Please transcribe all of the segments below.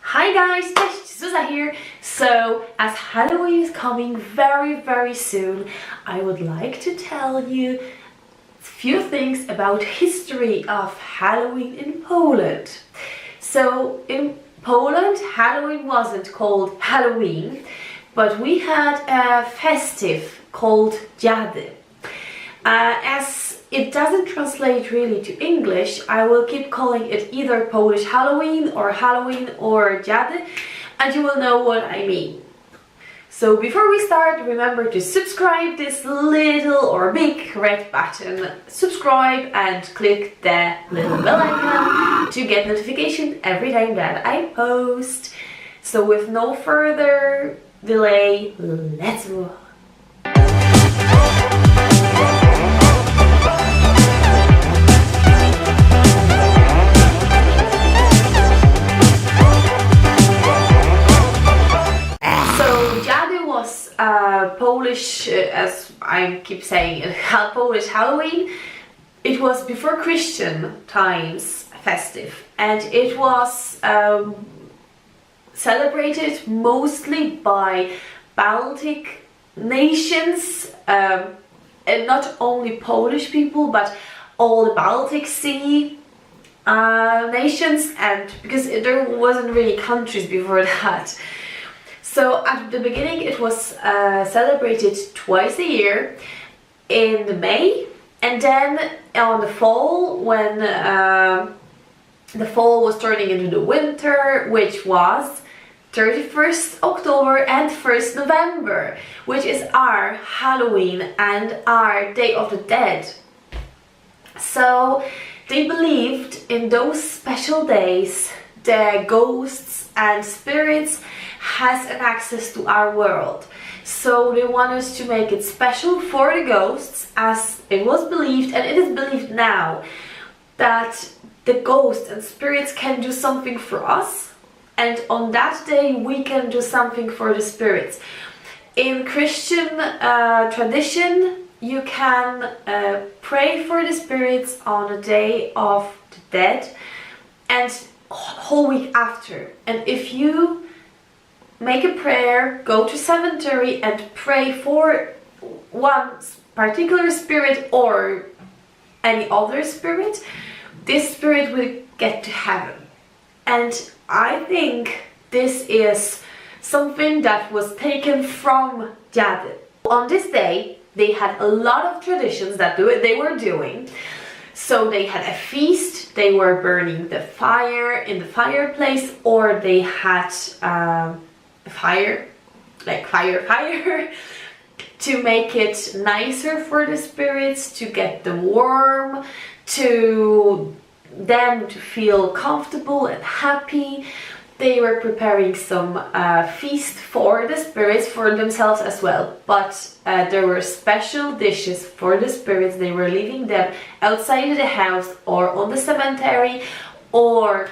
Hi guys, cześć, Zuza here. So, as Halloween is coming very soon, I would like to tell you a few things about history of Halloween in Poland. So, in Poland, Halloween wasn't called Halloween, but we had a festive called Dziady. As it doesn't translate really to English, I will keep calling it either Polish Halloween or Dziady, and you will know what I mean. So before we start, remember to subscribe this little or big red button, subscribe and click the little bell icon to get notification every time that I post. So with no further delay, let's move on. Polish, as I keep saying, Polish Halloween. It was before Christian times festive, and it was celebrated mostly by Baltic nations, and not only Polish people, but all the Baltic Sea nations, and because there wasn't really countries before that. So at the beginning it was celebrated twice a year in the May, and then on the fall when the fall was turning into the winter, which was 31st October and 1st November, which is our Halloween and our Day of the Dead. So they believed in those special days the ghosts and spirits has an access to our world. So they wanted to make it special for the ghosts, as it was believed, and it is believed now, that the ghosts and spirits can do something for us, and on that day we can do something for the spirits. In Christian tradition, you can pray for the spirits on the Day of the Dead and whole week after. And if you make a prayer, go to cemetery and pray for one particular spirit or any other spirit, this spirit will get to heaven. And I think this is something that was taken from Dziady. On this day, they had a lot of traditions that they were doing. So they had a feast, they were burning the fire in the fireplace, or they had fire to make it nicer for the spirits, to get them warm, to them to feel comfortable and happy. They were preparing some feast for the spirits, for themselves as well, but there were special dishes for the spirits. They were leaving them outside of the house or on the cemetery, or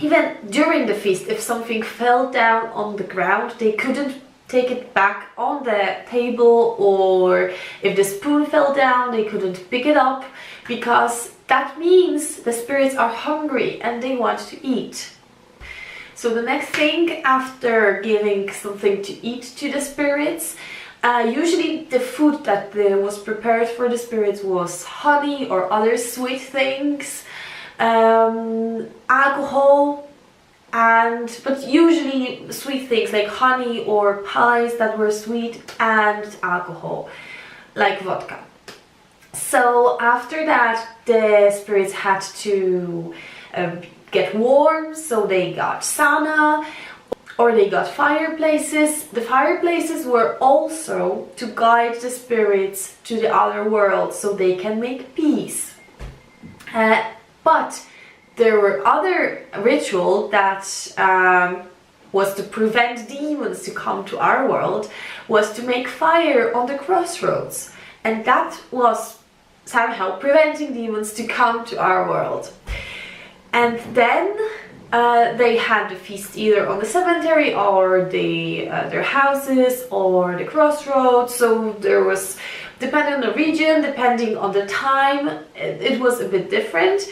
even during the feast, if something fell down on the ground, they couldn't take it back on the table, or if the spoon fell down, they couldn't pick it up, because that means the spirits are hungry and they want to eat. So the next thing after giving something to eat to the spirits, usually the food that was prepared for the spirits was honey or other sweet things, alcohol, but usually sweet things like honey or pies that were sweet, and alcohol like vodka. So after that the spirits had to get warm, so they got sauna or they got fireplaces. The fireplaces were also to guide the spirits to the other world so they can make peace. But there were other ritual that was to prevent demons to come to our world, was to make fire on the crossroads, and that was somehow preventing demons to come to our world. And then they had the feast either on the cemetery or their houses or the crossroads. So there was, depending on the region, depending on the time, it was a bit different.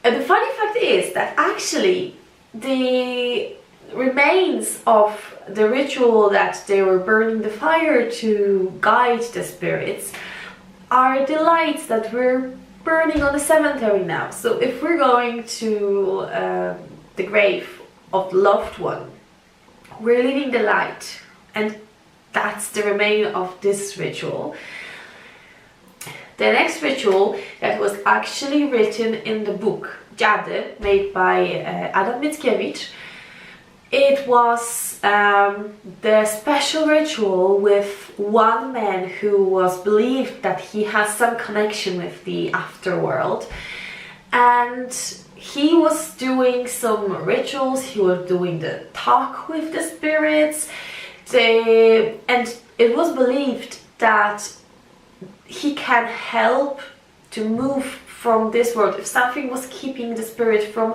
And the funny fact is that actually the remains of the ritual that they were burning the fire to guide the spirits are the lights that we're burning on the cemetery now. So if we're going to the grave of the loved one, we're leaving the light, and that's the remain of this ritual. The next ritual that was actually written in the book Dziady, made by Adam Mickiewicz, it was the special ritual with one man who was believed that he has some connection with the afterworld, and he was doing some rituals. He was doing the talk with the spirits, and it was believed that he can help to move from this world. If something was keeping the spirit from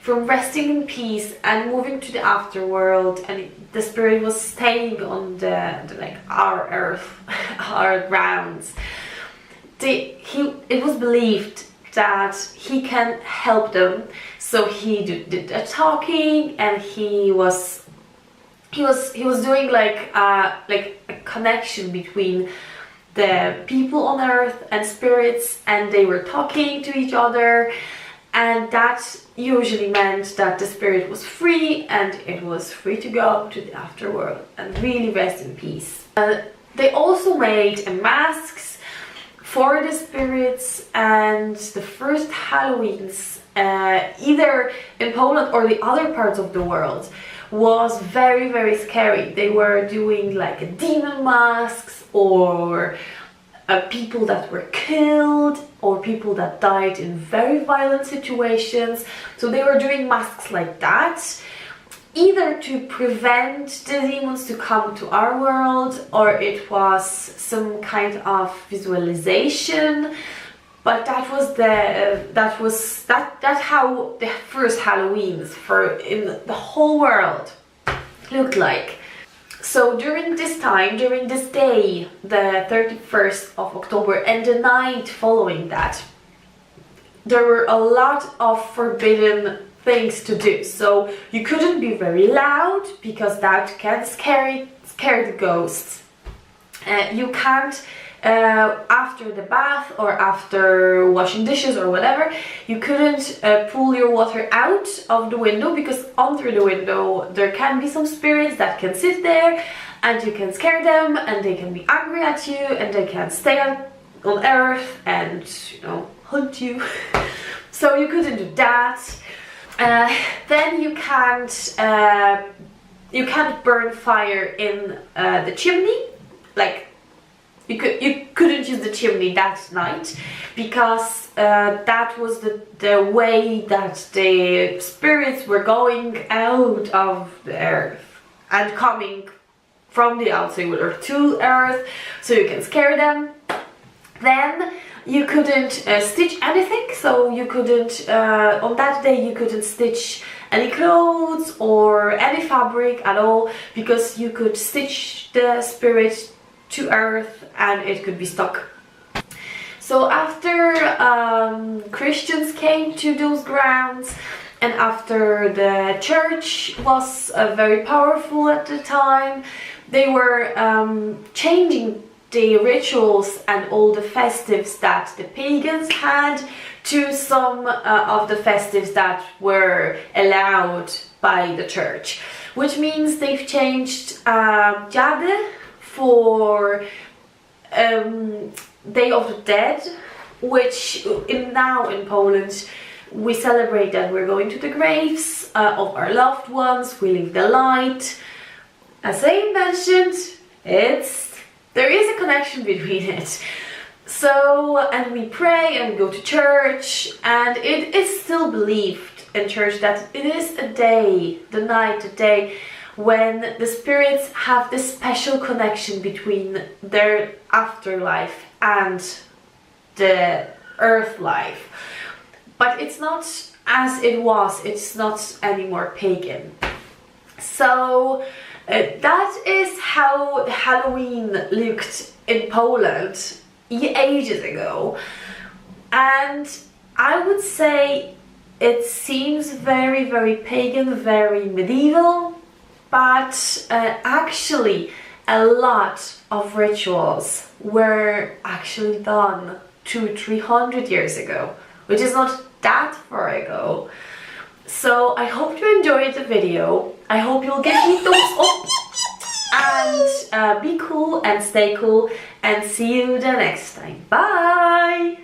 resting in peace and moving to the afterworld, and the spirit was staying on the like our earth, our grounds, it was believed that he can help them. So he did the talking, and he was doing like a connection between the people on earth and spirits, and they were talking to each other, and that usually meant that the spirit was free, and it was free to go to the afterworld and really rest in peace. They also made masks for the spirits, and the first Halloweens, either in Poland or the other parts of the world, was very, very scary. They were doing like demon masks, or people that were killed, or people that died in very violent situations. So they were doing masks like that, either to prevent the demons to come to our world, or it was some kind of visualization. But that's how the first Halloweens in the whole world looked like. So during this time, during this day, the 31st of October, and the night following that, there were a lot of forbidden things to do. So you couldn't be very loud, because that can scare the ghosts. You can't, after the bath or after washing dishes or whatever, you couldn't pull your water out of the window, because under the window there can be some spirits that can sit there, and you can scare them, and they can be angry at you, and they can stay on earth and, you know, hunt you. So you couldn't do that. Then you can't burn fire in the chimney. Like, you couldn't use the chimney that night, because that was the way that the spirits were going out of the earth and coming from the outside world to earth, so you can scare them. Then you couldn't stitch anything, so you couldn't, on that day you couldn't stitch any clothes or any fabric at all, because you could stitch the spirit to earth and it could be stuck. So after Christians came to those grounds, and after the church was very powerful at the time, they were changing the rituals and all the festives that the pagans had to some of the festives that were allowed by the church, which means they've changed Dziady for Day of the Dead, which now in Poland we celebrate that we're going to the graves of our loved ones, we leave the light. As I mentioned, there is a connection between it. So, and we pray and we go to church, and it is still believed in church that it is a day, the day when the spirits have this special connection between their afterlife and the earth life. But it's not as it was, it's not anymore pagan. So that is how Halloween looked in Poland ages ago. And I would say it seems very, very pagan, very medieval, but actually a lot of rituals were actually done 200-300 years ago, which is not that far ago. So I hope you enjoyed the video. I hope you'll give me thumbs up and be cool and stay cool, and see you the next time. Bye!